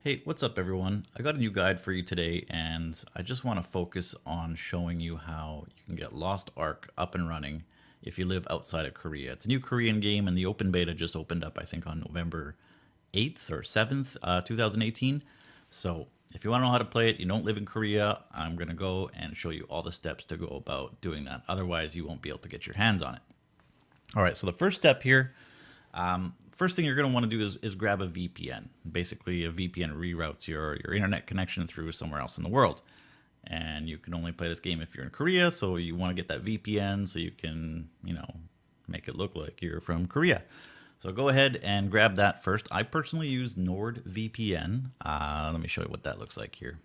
Hey, what's up everyone? I got a new guide for you today and I just want to focus on showing you how you can get Lost Ark up and running if you live outside of Korea. It's a new Korean game and the open beta just opened up I think on November 8th or 7th, 2018. So if you want to know how to play it, you don't live in Korea, I'm going to go and show you all the steps to go about doing that. Otherwise you won't be able to get your hands on it. Alright, so the first step here, first thing you're going to want to do is grab a VPN. Basically, a VPN reroutes your internet connection through somewhere else in the world. And you can only play this game if you're in Korea, so you want to get that VPN so you can, make it look like you're from Korea. So go ahead and grab that first. I personally use NordVPN. Let me show you what that looks like here.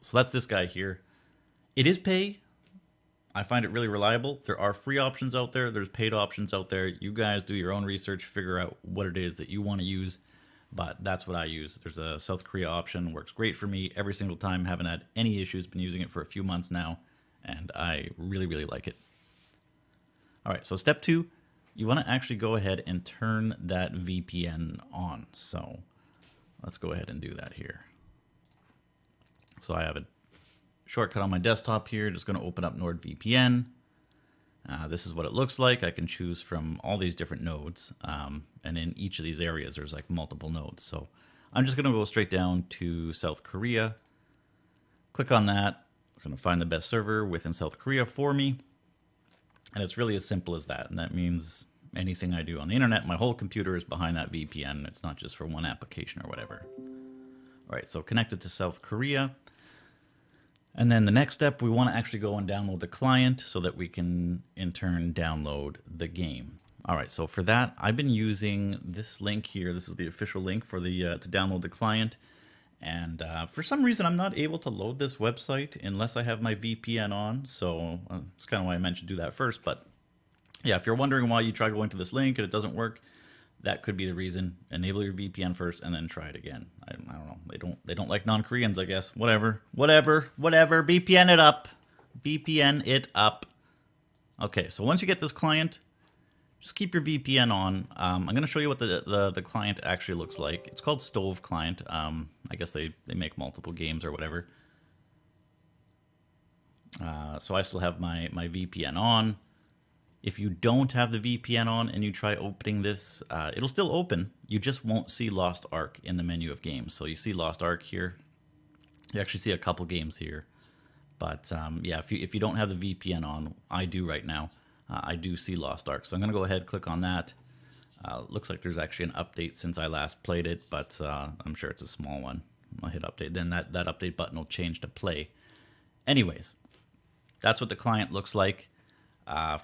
So that's this guy here. It is pay. I find it really reliable. There are free options out there. There's paid options out there. You guys do your own research, figure out what it is that you want to use. But that's what I use. There's a South Korea option. Works great for me every single time. Haven't had any issues. Been using it for a few months now. And I really, really like it. All right, so step 2. You want to actually go ahead and turn that VPN on. So let's go ahead and do that here. So I have a shortcut on my desktop here. Just going to open up NordVPN. This is what it looks like. I can choose from all these different nodes. And in each of these areas, there's like multiple nodes. So I'm just going to go straight down to South Korea. Click on that. I'm going to find the best server within South Korea for me. And it's really as simple as that. And that means anything I do on the internet, my whole computer is behind that VPN. It's not just for one application or whatever. All right, so connected to South Korea. And then the next step, we want to actually go and download the client so that we can, in turn, download the game. All right, so for that, I've been using this link here. This is the official link for the to download the client. And for some reason, I'm not able to load this website unless I have my VPN on. So that's kind of why I mentioned do that first. But yeah, if you're wondering why you try going to this link and it doesn't work, that could be the reason. Enable your VPN first and then try it again. I don't know. They don't like non-Koreans, I guess. Whatever. VPN it up. VPN it up. Okay, so once you get this client, just keep your VPN on. I'm going to show you what the client actually looks like. It's called Stove Client. I guess they make multiple games or whatever. So I still have my VPN on. If you don't have the VPN on and you try opening this, it'll still open. You just won't see Lost Ark in the menu of games. So you see Lost Ark here. You actually see a couple games here. But yeah, if you don't have the VPN on, I do right now. I do see Lost Ark. So I'm going to go ahead and click on that. Looks like there's actually an update since I last played it, but I'm sure it's a small one. I'll hit update. Then that update button will change to play. Anyways, that's what the client looks like.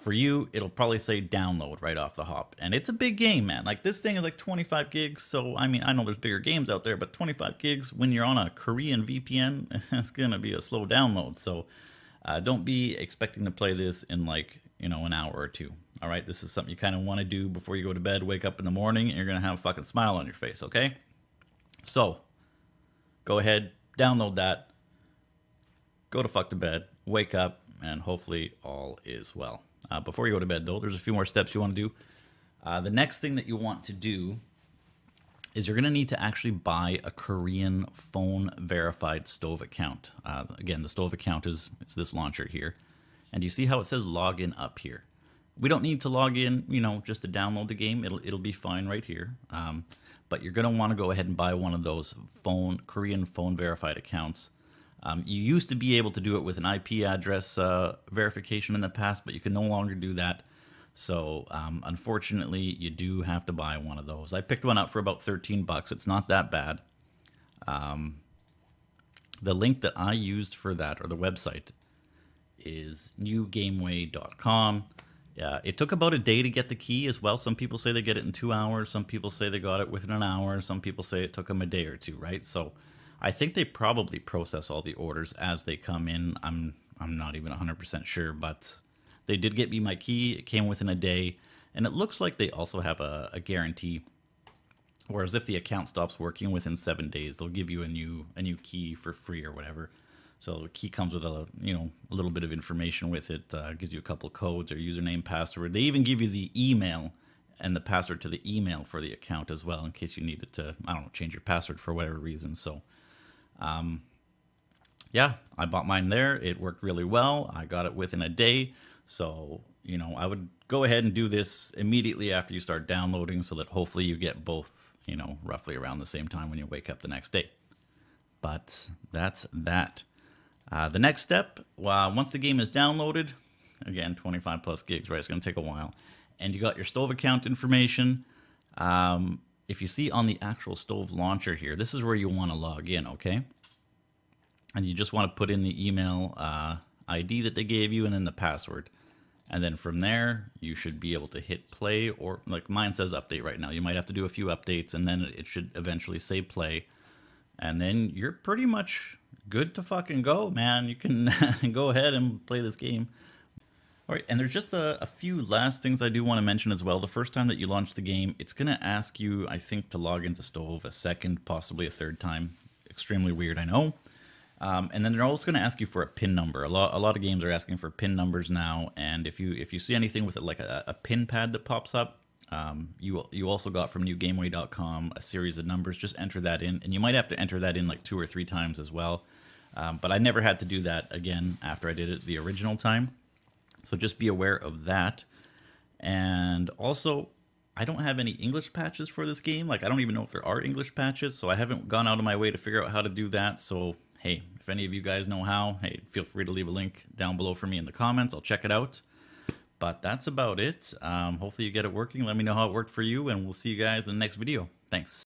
For you, it'll probably say download right off the hop. And it's a big game, man. Like, this thing is like 25 gigs. So, I mean, I know there's bigger games out there, but 25 gigs when you're on a Korean VPN, it's going to be a slow download. So, don't be expecting to play this in like, an hour or two. All right, this is something you kind of want to do before you go to bed, wake up in the morning, and you're going to have a fucking smile on your face, okay? So, go ahead, download that, go to fuck to bed, wake up, and hopefully all is well. Before you go to bed, though, there's a few more steps you want to do. The next thing that you want to do is you're going to need to actually buy a Korean phone verified Stove account. Again, the Stove account it's this launcher here. And you see how it says login up here. We don't need to log in, just to download the game. It'll be fine right here. But you're going to want to go ahead and buy one of those Korean phone verified accounts. You used to be able to do it with an IP address verification in the past, but you can no longer do that. So, unfortunately, you do have to buy one of those. I picked one up for about 13 bucks. It's not that bad. The link that I used for that, or the website, is newgameway.com. It took about a day to get the key as well. Some people say they get it in 2 hours. Some people say they got it within an hour. Some people say it took them a day or two, right? So I think they probably process all the orders as they come in. I'm not even 100% sure, but they did get me my key. It came within a day, and it looks like they also have a guarantee. Whereas if the account stops working within 7 days, they'll give you a new key for free or whatever. So the key comes with a little bit of information with it. Gives you a couple codes or username, password. They even give you the email and the password to the email for the account as well, in case you needed to, I don't know, change your password for whatever reason. So yeah, I bought mine there. It worked really well. I got it within a day. So, you know, I would go ahead and do this immediately after you start downloading so that hopefully you get both, you know, roughly around the same time when you wake up the next day. But that's that. The next step, once the game is downloaded, again, 25 plus gigs, right? It's going to take a while. And you got your stove account information. If you see on the actual stove launcher here, this is where you want to log in, okay? And you just want to put in the email ID that they gave you and then the password. And then from there, you should be able to hit play, or like mine says update right now. You might have to do a few updates and then it should eventually say play. And then you're pretty much good to fucking go, man. You can go ahead and play this game. All right, and there's just a few last things I do want to mention as well. The first time that you launch the game, it's going to ask you, I think, to log into Stove a second, possibly a third time. Extremely weird, I know. And then they're also going to ask you for a PIN number. A lot of games are asking for PIN numbers now, and if you see anything with it, like a PIN pad that pops up, you also got from newgameway.com a series of numbers. Just enter that in, and you might have to enter that in like 2 or 3 times as well. But I never had to do that again after I did it the original time. So just be aware of that. And also, I don't have any English patches for this game. Like, I don't even know if there are English patches, so I haven't gone out of my way to figure out how to do that. So, hey, if any of you guys know how, hey, feel free to leave a link down below for me in the comments. I'll check it out. But that's about it. Hopefully you get it working. Let me know how it worked for you, and we'll see you guys in the next video. Thanks.